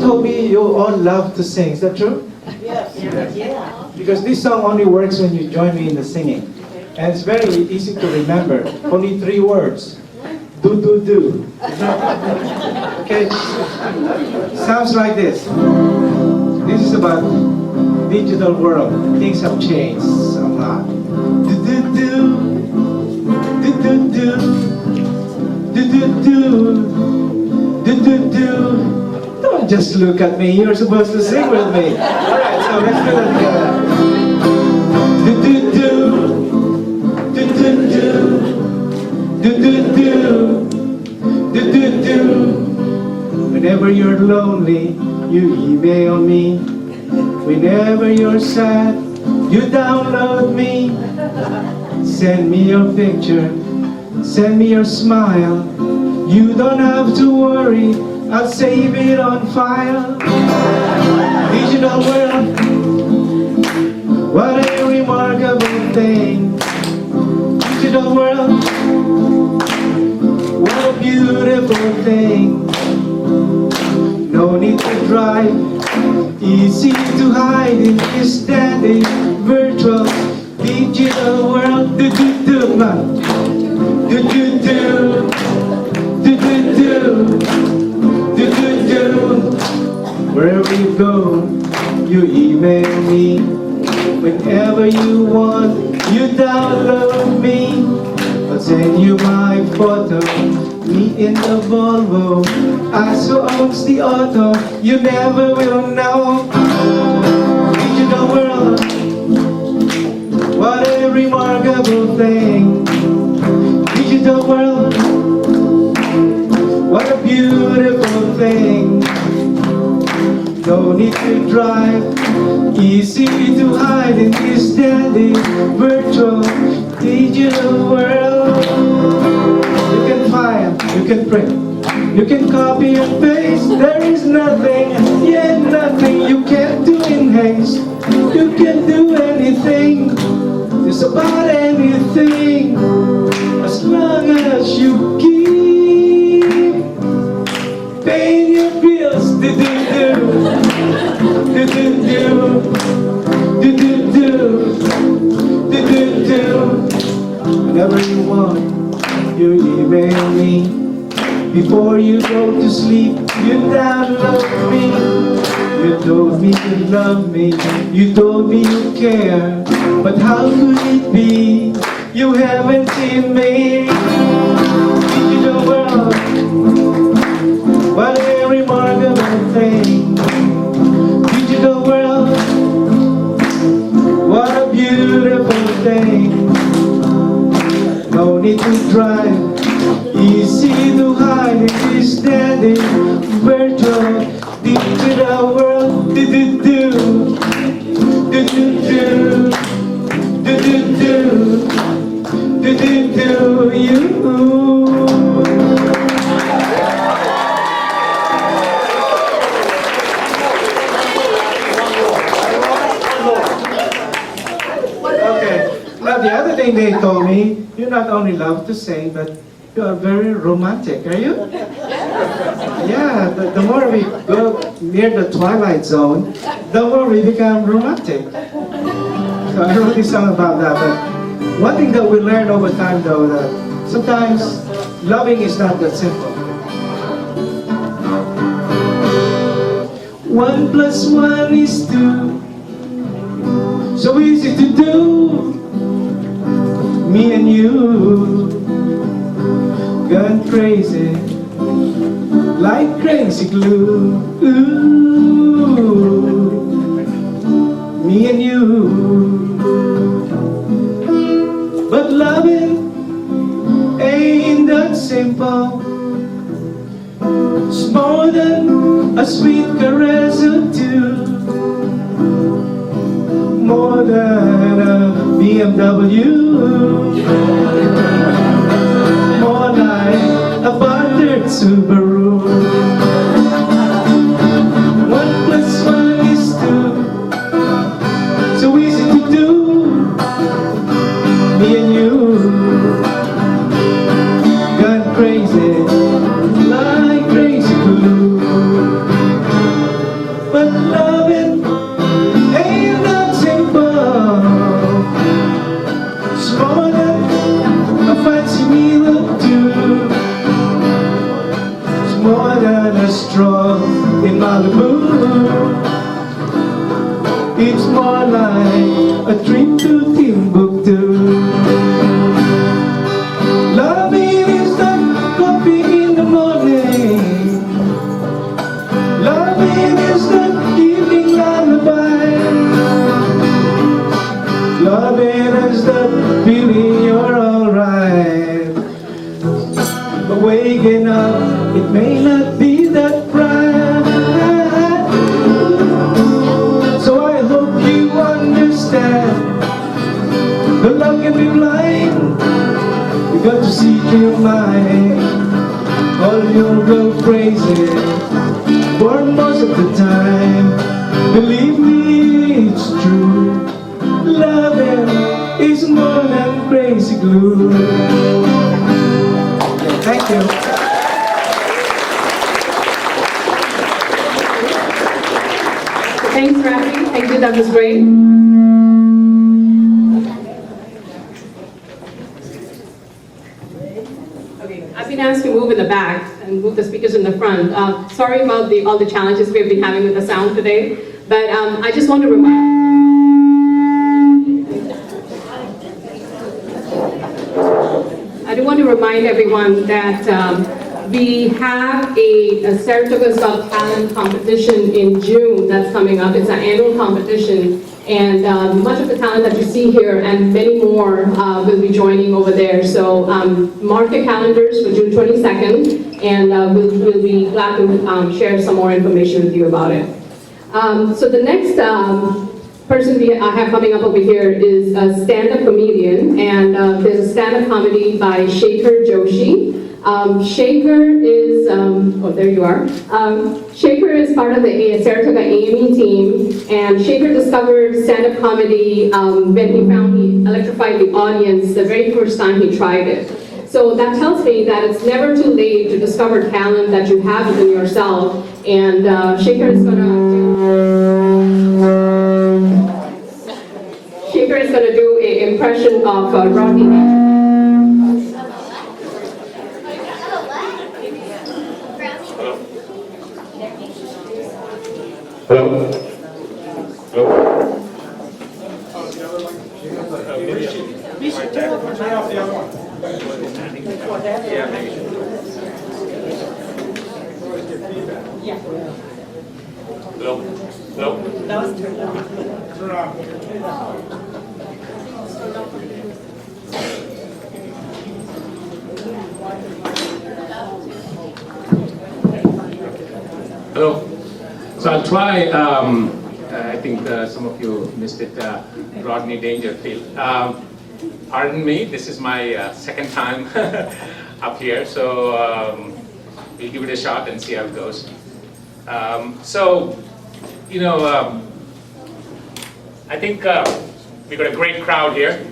told me you all love to sing. Is that true? Yes. Yeah. Because this song only works when you join me in the singing. And it's very easy to remember. Only 3 words. Do, do, do. Okay? Sounds like this. This is about digital world. Things have changed a lot. Do, do, do. Do, do, do. Do, do, do. Do, do, do. Don't just look at me. You're supposed to sing with me. All right, so let's do that together. Do, do, do. Do, do, do. Do, do, do. Do, do, do. Whenever you're lonely, you email me. Whenever you're sad, you download me. Send me your picture. Send me your smile. You don't have to worry, I'll save it on file. Digital world, what a remarkable thing. Digital world, what a beautiful thing. No need to drive, easy to hide in this dandy virtual digital world. Do do do man, do do do, do do do, do do do. Wherever you go, you email me. Whenever you want, you download me. I'll send you my photo, me in the Volvo. I so owns the auto, you never will know. Digital world, what a remarkable thing. Digital world, what a beautiful thing. No need to drive, easy to hide in this dandy virtual digital world. You can file, you can print, you can copy and paste. There is nothing, yeah nothing you can't do in haste. You can do anything, just about anything, as long as you keep paying your bills. Do do do, do do do, do do do, do do do. Whenever you want, you email me. Before you go to sleep, you download me. You told me you love me, you told me you care. But how could it be you haven't seen me? Digital world, what a remarkable thing. Digital world, what a beautiful thing. No need to drive, easy to hide in this dandy virtual digital world. Do do do, do do do, do do do, do do do you. Okay, now the other thing they told me, you not only love to sing, but you are very romantic, are you? Yeah, the more we go near the twilight zone, the more we become romantic. So I wrote this song about that, but one thing that we learn over time though, that sometimes loving is not that simple. 1 plus 1 is 2, so easy to do, me and you. Gone crazy, like crazy glue. Ooh, me and you. But loving ain't that simple. It's more than a sweet caress or two, more than a BMW. More like a battered Subaru. 1 plus 1 is 2, so easy to do, me and you. Gone crazy, like crazy glue. more than a straw in Malibu. It's more like a trip to Timbuktu. Loving is not coffee in the morning. Loving is not evening lullaby. Loving is the feeling you're alright. But waking up, it may not be that bright. So I hope you understand. The love can be blind. You got to see through your mind. Or you'll go crazy for most of the time. Believe me, it's true. Loving is more than crazy glue. Thank you. Thanks, Raffy. Thank you, that was great. Okay, I've been asked to move in the back and move the speakers in the front. Sorry about all the challenges we've been having with the sound today, but I just want to remind. I do want to remind everyone that we have a Saratoga Sub Talent competition in June that's coming up. It's an annual competition, and much of the talent that you see here and many more will be joining over there. So mark your calendars for June 22nd, and we'll be glad to share some more information with you about it. So the next person I have coming up over here is a stand-up comedian, and there's a stand-up comedy by Shekhar Joshi. Shekhar is, oh there you are. Shekhar is part of the Saratoga AME team, and Shekhar discovered stand-up comedy when he electrified the audience the very first time he tried it. So that tells me that it's never too late to discover talent that you have within yourself, and Shekhar is gonna do an impression of Rodney. Hello. Hello. Hello. Hello. That was turned on. Turn on. Hello. So I'll try, I think some of you missed it, Rodney Dangerfield. Pardon me, this is my second time up here, so we'll give it a shot and see how it goes. I think we got a great crowd here,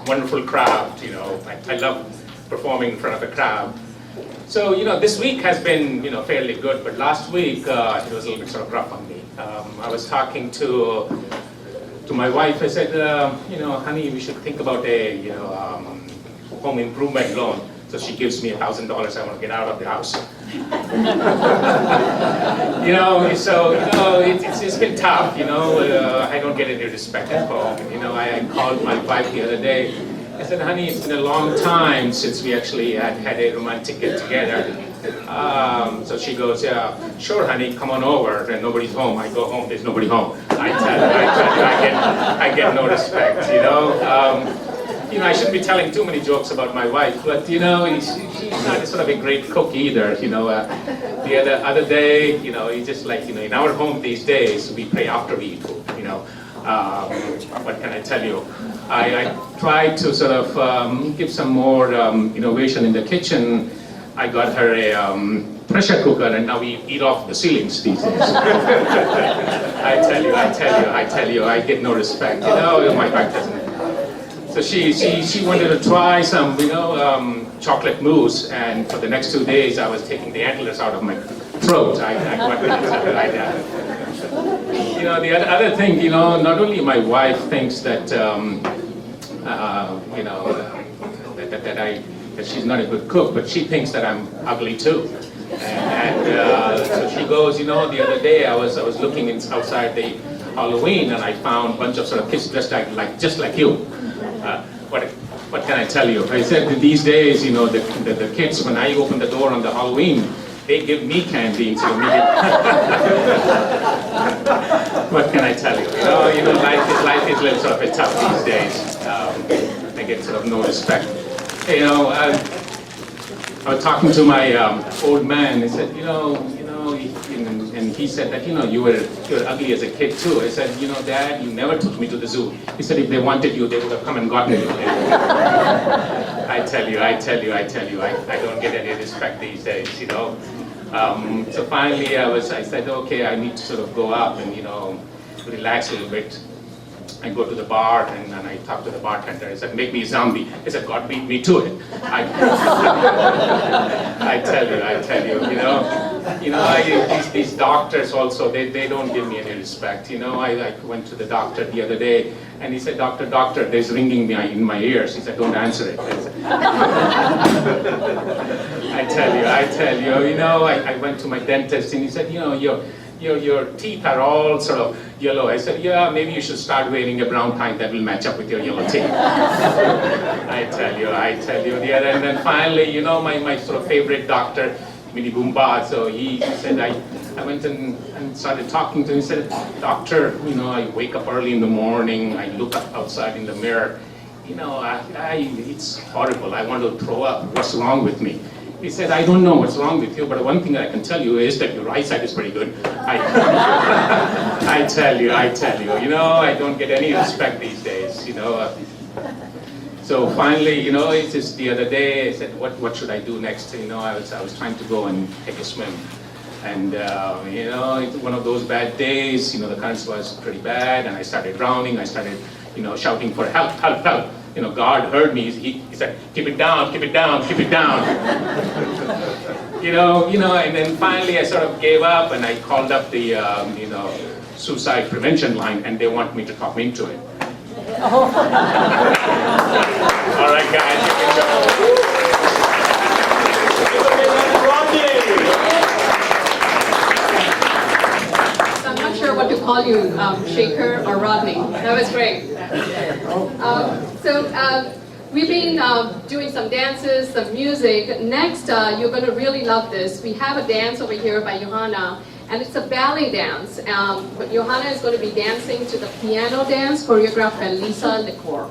wonderful crowd, I love performing in front of a crowd. So, this week has been, fairly good, but last week it was a little bit sort of rough on me. I was talking to my wife. I said, honey, we should think about a, home improvement loan. So she gives me $1,000. I want to get out of the house. It's been tough. I don't get any respect at home. I called my wife the other day. I said, honey, it's been a long time since we actually had a romantic get together. So she goes, yeah, sure, honey, come on over. And nobody's home. I go home, there's nobody home. I get no respect, I shouldn't be telling too many jokes about my wife, but she's not sort of a great cook either. The other day, it's just like, in our home these days, we pray after we eat food, What can I tell you? I tried to sort of give some more innovation in the kitchen. I got her a pressure cooker, and now we eat off the ceilings these days. I tell you, I get no respect. My wife doesn't. So she wanted to try some, chocolate mousse, and for the next 2 days I was taking the antlers out of my throat. The other thing, not only my wife thinks that, that she's not a good cook, but she thinks that I'm ugly too. So she goes, the other day I was looking outside the Halloween and I found a bunch of sort of kids dressed just like you. What can I tell you? I said that these days, the kids, when I open the door on the Halloween, they give me candy instead of me. What can I tell you? Life is a little sort of a bit tough these days. I get sort of no respect. I was talking to my old man. He said, and he said that, you were ugly as a kid too. I said, Dad, you never took me to the zoo. He said, if they wanted you, they would have come and gotten you. I tell you, I don't get any respect these days, So finally I said, okay, I need to sort of go up and, relax a little bit. I go to the bar and I talk to the bartender. I said, make me a zombie. He said, God beat me to it. I tell you, these doctors also, they don't give me any respect. I went to the doctor the other day and he said, doctor, there's ringing in my ears. He said, don't answer it. I tell you, I went to my dentist and he said, your teeth are all sort of yellow. I said, yeah, maybe you should start wearing a brown tie that will match up with your yellow teeth. I tell you. And then finally, my sort of favorite doctor, Mini Boomba, so he said, I went and started talking to him. He said, doctor, I wake up early in the morning, I look up outside in the mirror, it's horrible, I want to throw up, what's wrong with me? He said, I don't know what's wrong with you, but one thing I can tell you is that your eyesight is pretty good. I tell you, I don't get any respect these days, So finally, it's just the other day, I said, what should I do next? I was trying to go and take a swim. And, it's one of those bad days, the current was pretty bad, and I started drowning, I started, shouting for help. God heard me. He said, keep it down. And then finally I sort of gave up and I called up the, suicide prevention line and they want me to talk me into it. All right, guys, here we go. I'm not sure what to call you, Shekhar or Rodney. That was great. We've been doing some dances, some music. Next, you're going to really love this. We have a dance over here by Johanna, and it's a ballet dance. But Johanna is going to be dancing to the piano dance choreographed by Lisa Licor.